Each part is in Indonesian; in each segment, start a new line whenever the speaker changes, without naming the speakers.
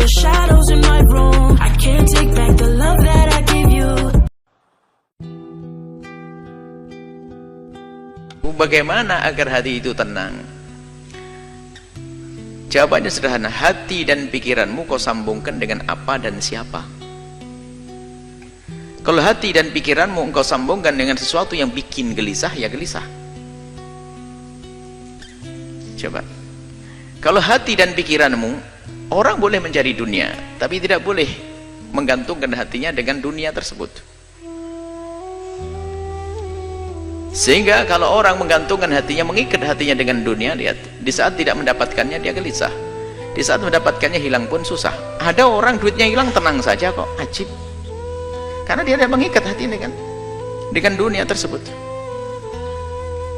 your shadows in my room. I can't take back the love that I gave you.
Bagaimana agar hati itu tenang? Jawabannya sederhana, hati dan pikiranmu kau sambungkan dengan apa dan siapa. Kalau hati dan pikiranmu engkau sambungkan dengan sesuatu yang bikin gelisah, ya gelisah. Coba, kalau hati dan pikiranmu, orang boleh mencari dunia, tapi tidak boleh menggantungkan hatinya dengan dunia tersebut. Sehingga kalau orang menggantungkan hatinya, mengikat hatinya dengan dunia, lihat, di saat tidak mendapatkannya dia gelisah, di saat mendapatkannya hilang pun susah. Ada orang duitnya hilang tenang saja kok, ajib, karena dia tidak mengikat hati dengan dunia tersebut.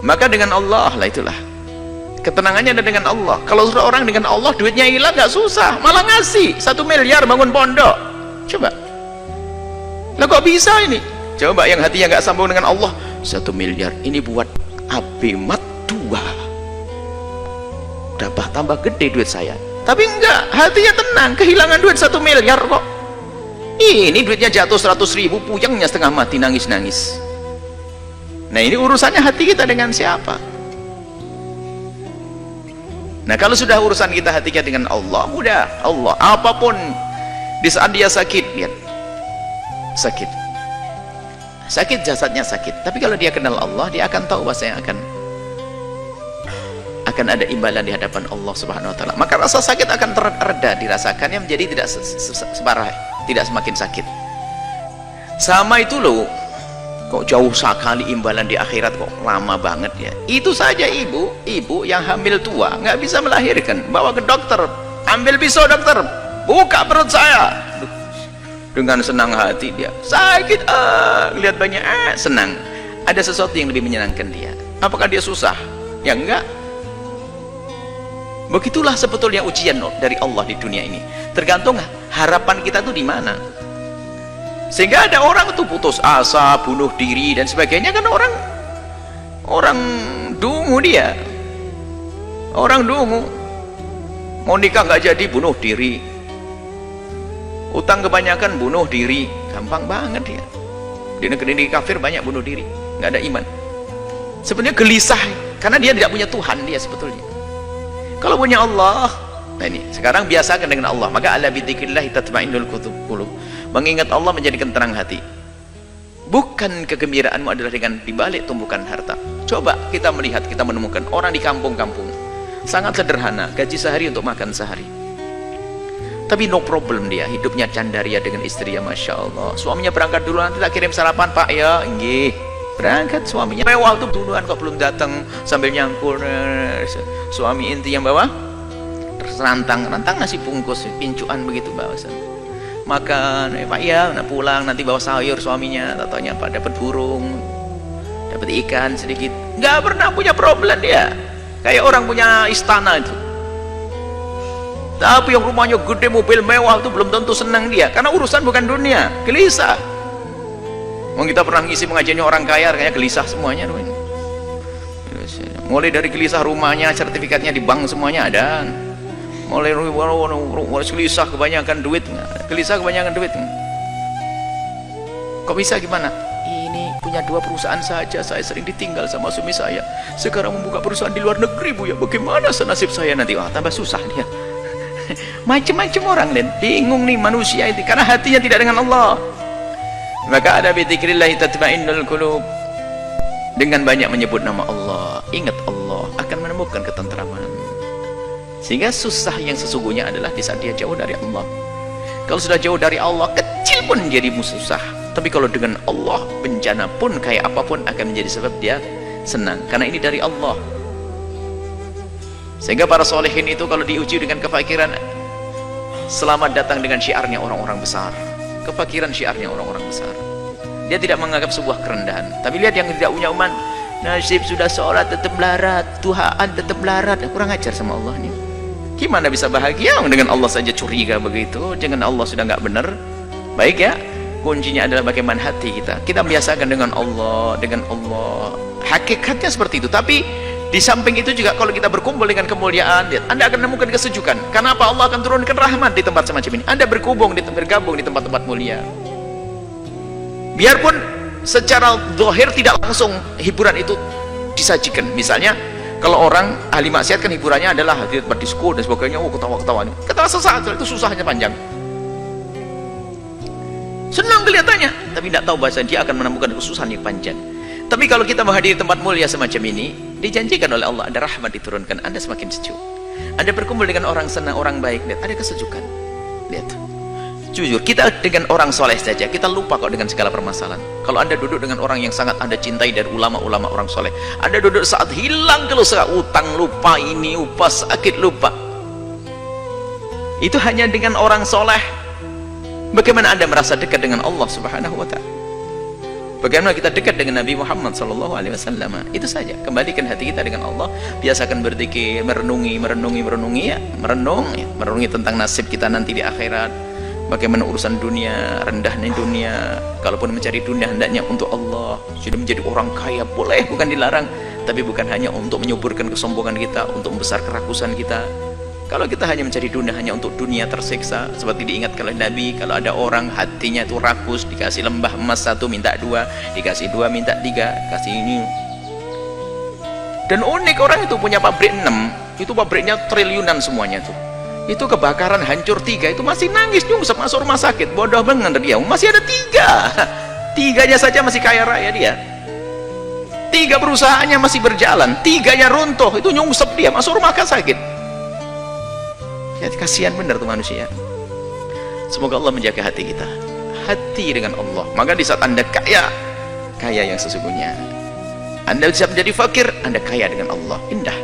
Maka dengan Allah lah, itulah ketenangannya ada dengan Allah. Kalau sudah orang dengan Allah duitnya hilang gak susah, malah ngasih 1 miliar bangun pondok. Coba, lah kok bisa ini? Coba yang hatinya gak sambung dengan Allah, 1 miliar ini buat abimat 2, udah tambah gede duit saya. Tapi enggak, hatinya tenang, kehilangan duit 1 miliar kok. Ini duitnya jatuh 100.000, puyengnya setengah mati, nangis-nangis. Nah ini urusannya hati kita dengan siapa? Nah kalau sudah urusan kita hatinya dengan Allah, udah Allah. Apapun di saat dia sakit, lihat, sakit jasadnya sakit, tapi kalau dia kenal Allah, dia akan tahu bahasanya akan ada imbalan di hadapan Allah Subhanahu wa taala. Maka rasa sakit akan tereda dirasakannya, menjadi tidak separah, tidak semakin sakit. Sama itu loh, kok jauh sekali imbalan di akhirat, kok lama banget ya. Itu saja ibu yang hamil tua nggak bisa melahirkan, bawa ke dokter, ambil pisau dokter, buka perut saya. Dengan senang hati dia, sakit, lihat banyak, senang. Ada sesuatu yang lebih menyenangkan dia. Apakah dia susah? Ya enggak. Begitulah sebetulnya ujian dari Allah di dunia ini. Tergantung harapan kita tuh di mana. Sehingga ada orang tuh putus asa, bunuh diri dan sebagainya, kan orang dungu dia. Orang dungu. Mau nikah nggak jadi, bunuh diri. Utang kebanyakan, bunuh diri. Gampang banget dia. Di negeri kafir banyak bunuh diri, nggak ada iman. Sebenarnya gelisah karena dia tidak punya Tuhan dia sebetulnya. Kalau punya Allah, nah ini sekarang biasakan dengan Allah. Maka ala bidzikrillah tatma'innul qulub. Mengingat Allah menjadikan tenang hati. Bukan kegembiraanmu adalah dengan dibalik tumpukan harta. Coba kita melihat, kita menemukan orang di kampung-kampung sangat sederhana, gaji sehari untuk makan sehari. Tapi no problem, dia hidupnya candaria dengan istri, ya Masya Allah. Suaminya berangkat dulu, nanti tak kirim sarapan Pak ya. Nggih, berangkat suaminya mewah tuh duluan kok belum datang, sambil nyangkul. Suami inti yang bawa rantang nasi bungkus, pincuan begitu bawa. Makan, Pak ya, nah pulang nanti bawa sayur suaminya. Tatanya Pak dapat burung, dapat ikan sedikit. Nggak pernah punya problem dia, kayak orang punya istana itu. Tapi yang rumahnya gede, mobil mewah itu belum tentu senang dia, karena urusan bukan dunia, gelisah. Mau kita pernah ngisi pengajiannya orang kaya, kayaknya gelisah semuanya. Mulai dari gelisah rumahnya, sertifikatnya di bank semuanya ada. Mulai gelisah kebanyakan duit, gelisah kebanyakan duit. Kok bisa gimana? Ini punya 2 perusahaan saja, saya sering ditinggal sama suami saya. Sekarang membuka perusahaan di luar negeri, Bu ya. Bagaimana senasib saya nanti? Wah, tambah susah dia. Macam-macam orang lain, bingung nih manusia itu karena hatinya tidak dengan Allah. Maka ada bidzikrillah tatma'innul qulub. Dengan banyak menyebut nama Allah, ingat Allah, akan menemukan ketentraman. Sehingga susah yang sesungguhnya adalah di saat dia jauh dari Allah. Kalau sudah jauh dari Allah, kecil pun jadi susah. Tapi kalau dengan Allah, bencana pun kayak apapun akan menjadi sebab dia senang, karena ini dari Allah. Sehingga para solehin itu kalau diuji dengan kefakiran, selamat datang dengan syiarnya orang-orang besar. Kefakiran syiarnya orang-orang besar. Dia tidak menganggap sebuah kerendahan. Tapi lihat yang tidak punya iman, nasib sudah sholat tetap melarat, Tuhan tetap melarat, kurang ajar sama Allah nih. Gimana bisa bahagia dengan Allah saja curiga begitu, dengan Allah sudah nggak benar. Baik ya, kuncinya adalah bagaimana hati kita. Kita biasakan dengan Allah, hakikatnya seperti itu. Tapi Di samping itu juga kalau kita berkumpul dengan kemuliaan, Anda akan menemukan kesejukan. Kenapa? Allah akan turunkan rahmat di tempat semacam ini. Anda bergabung di tempat-tempat mulia. Biarpun secara zahir tidak langsung hiburan itu disajikan. Misalnya kalau orang ahli maksiat kan hiburannya adalah hadir tempat disko dan sebagainya, ketawa-ketawa. Ketawa sesaat itu susahnya panjang. Senang kelihatannya, tapi tidak tahu bahasa dia akan menemukan kesusahan yang panjang. Tapi kalau kita menghadiri tempat mulia semacam ini, dijanjikan oleh Allah ada rahmat diturunkan, Anda semakin sejuk. Anda berkumpul dengan orang senang, orang baik, lihat ada kesejukan. Lihat, jujur kita dengan orang soleh saja kita lupa kok dengan segala permasalahan. Kalau Anda duduk dengan orang yang sangat Anda cintai dari ulama-ulama orang soleh, Anda duduk saat hilang kelusa, utang lupa, ini lupa, sakit lupa. Itu hanya dengan orang soleh. Bagaimana Anda merasa dekat dengan Allah Subhanahu wa Ta'ala? Bagaimana kita dekat dengan Nabi Muhammad SAW? Itu saja. Kembalikan hati kita dengan Allah. Biasakan berzikir, merenungi ya, merenungi tentang nasib kita nanti di akhirat. Bagaimana urusan dunia, rendahnya dunia. Kalaupun mencari dunia hendaknya untuk Allah. Sudah menjadi orang kaya boleh, bukan dilarang, tapi bukan hanya untuk menyuburkan kesombongan kita, untuk membesar kerakusan kita. Kalau kita hanya mencari dunia hanya untuk dunia, tersiksa. Seperti diingatkan oleh Nabi, kalau ada orang hatinya itu rakus, dikasih lembah emas 1 minta 2, dikasih 2 minta 3, kasih ini. Dan unik, orang itu punya pabrik 6, itu pabriknya triliunan semuanya tuh. Itu kebakaran hancur 3, itu masih nangis nyungsep masuk rumah sakit. Bodoh banget dia, masih ada 3. 3-nya saja masih kaya raya dia. 3 perusahaannya masih berjalan, 3-nya runtuh, itu nyungsep dia masuk rumah sakit. Ya, kasihan benar tuh manusia. Semoga Allah menjaga hati kita, hati dengan Allah. Maka di saat Anda kaya yang sesungguhnya, Anda bisa menjadi fakir, Anda kaya dengan Allah. Indah.